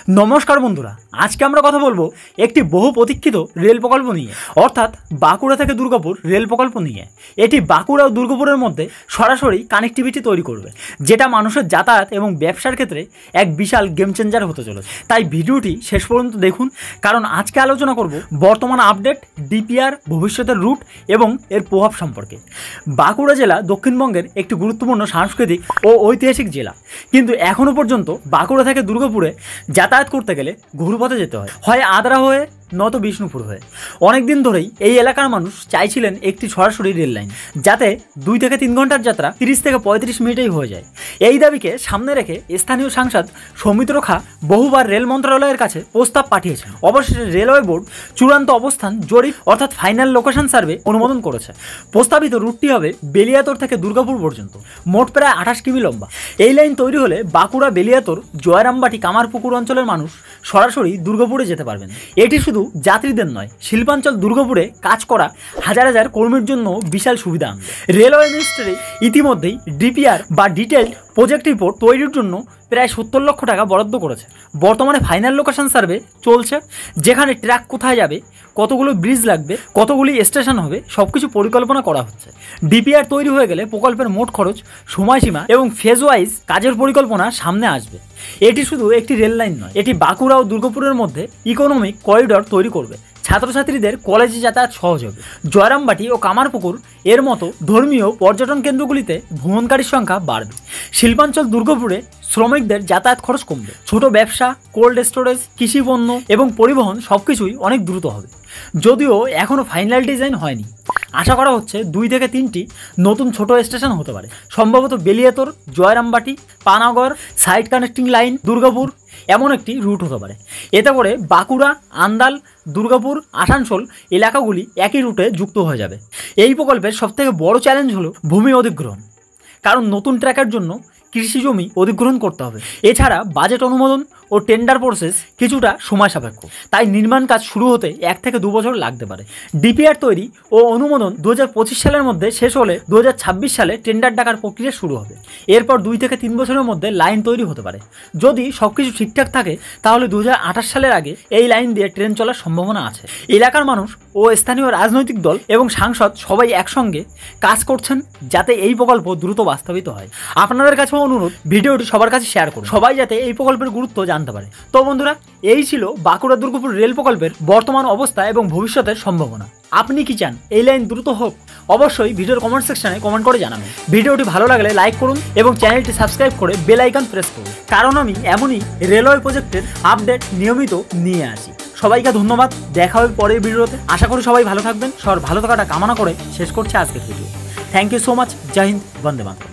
নমস্কার বন্ধুরা, আজকে আমরা কথা বলবো একটি বহু প্রতীক্ষিত রেল প্রকল্প নিয়ে, অর্থাৎ বাঁকুড়া থেকে দুর্গাপুর রেল প্রকল্প নিয়ে। এটি বাঁকুড়া ও দুর্গাপুরের মধ্যে সরাসরি কানেক্টিভিটি তৈরি করবে, যেটা মানুষের যাতায়াত এবং ব্যবসার ক্ষেত্রে এক বিশাল গেম চেঞ্জার হতে চলেছে। তাই ভিডিওটি শেষ পর্যন্ত দেখুন, কারণ আজকে আলোচনা করব বর্তমান আপডেট, ডিপিআর, ভবিষ্যতের রুট এবং এর প্রভাব সম্পর্কে। বাঁকুড়া জেলা দক্ষিণবঙ্গের একটি গুরুত্বপূর্ণ সাংস্কৃতিক ও ঐতিহাসিক জেলা, কিন্তু এখনও পর্যন্ত বাঁকুড়া থেকে দুর্গাপুরে যাতায়াত করতে গেলে ঘুরপথে যেতে হয় আদ্রা হয়ে নয়তো বিষ্ণুপুর হয়ে। অনেক দিন ধরেই এই এলাকার মানুষ চাইছিলেন একটি সরাসরি রেল লাইন, যাতে 2 থেকে 3 ঘন্টার যাত্রা 30 থেকে 35 মিনিটেই হয়ে যায়। এই দাবিকে সামনে রেখে স্থানীয় সাংসদ সৌমিত্র খা বহুবার রেল মন্ত্রণালয়ের কাছে প্রস্তাব পাঠিয়েছেন। অবশেষে রেলওয়ে বোর্ড চূড়ান্ত অবস্থান জরিপ অর্থাৎ ফাইনাল লোকেশন সার্ভে অনুমোদন করেছে। প্রস্তাবিত রুটটি হবে বেলিয়াতর থেকে দুর্গাপুর পর্যন্ত, মোট প্রায় 28 কিমি লম্বা। এই লাইন তৈরি হলে বাঁকুড়া, বেলিয়াতর, জয়রামবাটি, কামারপুকুর অঞ্চলের মানুষ সরাসরি দুর্গাপুরে যেতে পারবেন। এটি শুধু যাত্রীদের নয়, শিল্পাঞ্চল দুর্গাপুরে কাজ করা হাজার হাজার কর্মীর জন্য বিশাল সুবিধা আনবে। রেলওয়ে মিনিস্ট্রি ইতিমধ্যেই ডিপিআর বা ডিটেইলড প্রজেক্ট রিপোর্ট তৈরির জন্য প্রায় 70 লক্ষ টাকা বরাদ্দ করেছে। বর্তমানে ফাইনাল লোকেশন সার্ভে চলছে, যেখানে ট্র্যাক কোথায় যাবে, কতগুলো ব্রিজ লাগবে, কতগুলি স্টেশন হবে, সবকিছু পরিকল্পনা করা হচ্ছে। ডিপিআর তৈরি হয়ে গেলে প্রকল্পের মোট খরচ, সময়সীমা এবং ফেজ ওয়াইজ কাজের পরিকল্পনা সামনে আসবে। এটি শুধু একটি রেল লাইন নয়, এটি বাঁকুড়া ও দুর্গাপুরের মধ্যে ইকোনমিক করিডর তৈরি করবে। ছাত্রছাত্রীদের কলেজে যাতায়াত সহজ হবে। জয়রামবাটি ও কামারপুকুর এর মতো ধর্মীয় পর্যটন কেন্দ্রগুলিতে ভ্রমণকারীর সংখ্যা বাড়বে। শিল্পাঞ্চল দুর্গাপুরে শ্রমিকদের যাতায়াত খরচ কমবে। ছোট ব্যবসা, কোল্ড স্টোরেজ, কৃষি পণ্য এবং পরিবহন সবকিছুই অনেক দ্রুত হবে। যদিও এখনও ফাইনাল ডিজাইন হয়নি, আশা করা হচ্ছে 2 থেকে 3টি নতুন ছোট স্টেশন হতে পারে, সম্ভবত Beliatore, Jayrambati, Panagarh, side connecting line, Durgapur এমন একটি রুট হতে পারে। এতে করে বাঁকুড়া, আন্দাল, দুর্গাপুর, আসানসোল এলাকাগুলি একই রুটে যুক্ত হয়ে যাবে। এই প্রকল্পের সবথেকে বড় চ্যালেঞ্জ হলো ভূমি অধিগ্রহণ, কারণ নতুন ট্র্যাকের জন্য কৃষি জমি অধিগ্রহণ করতে হবে। এছাড়া বাজেট অনুমোদন ও টেন্ডার প্রসেস কিছুটা সময় সাপেক্ষ, তাই নির্মাণ কাজ শুরু হতে 1 থেকে 2 বছর লাগতে পারে। ডিপিআর তৈরি ও অনুমোদন 2025 সালের মধ্যে শেষ হলে 2026 সালে টেন্ডার ডাকার প্রক্রিয়া শুরু হবে। এরপর 2 থেকে 3 বছরের মধ্যে লাইন তৈরি হতে পারে। যদি সবকিছু ঠিকঠাক থাকে, তাহলে 2028 সালের আগে এই লাইন দিয়ে ট্রেন চলার সম্ভাবনা আছে। এলাকার মানুষ ও স্থানীয় রাজনৈতিক দল এবং সাংসদ সবাই একসঙ্গে কাজ করছেন, যাতে এই প্রকল্প দ্রুত বাস্তবিত হয়। আপনাদের কাছে অনুরোধ, ভিডিওটি সবার কাছে শেয়ার করুন, সবাই যাতে এই প্রকল্পের গুরুত্ব জানতে পারে। তো বন্ধুরা, এই ছিল বাঁকুড়া দুর্গাপুর রেল প্রকল্পের বর্তমান অবস্থা এবং ভবিষ্যতের সম্ভাবনা। আপনি কি চান এই লাইন দ্রুত হোক? অবশ্যই ভিডিওর কমেন্ট সেকশনে কমেন্ট করে জানাবেন। ভিডিওটি ভালো লাগলে লাইক করুন এবং চ্যানেলটি সাবস্ক্রাইব করে বেল আইকন প্রেস করুন, কারণ আমি এমনই রেলওয়ে প্রজেক্টের আপডেট নিয়মিত নিয়ে আসি। সবাইকে ধন্যবাদ, দেখা হবে পরের ভিডিওতে। আশা করি সবাই ভালো থাকবেন। সবার ভালো থাকাটা কামনা করে শেষ করছে আজকের ভিডিও। Thank you so much. জয় হিন্দ, বন্দে মাতরম।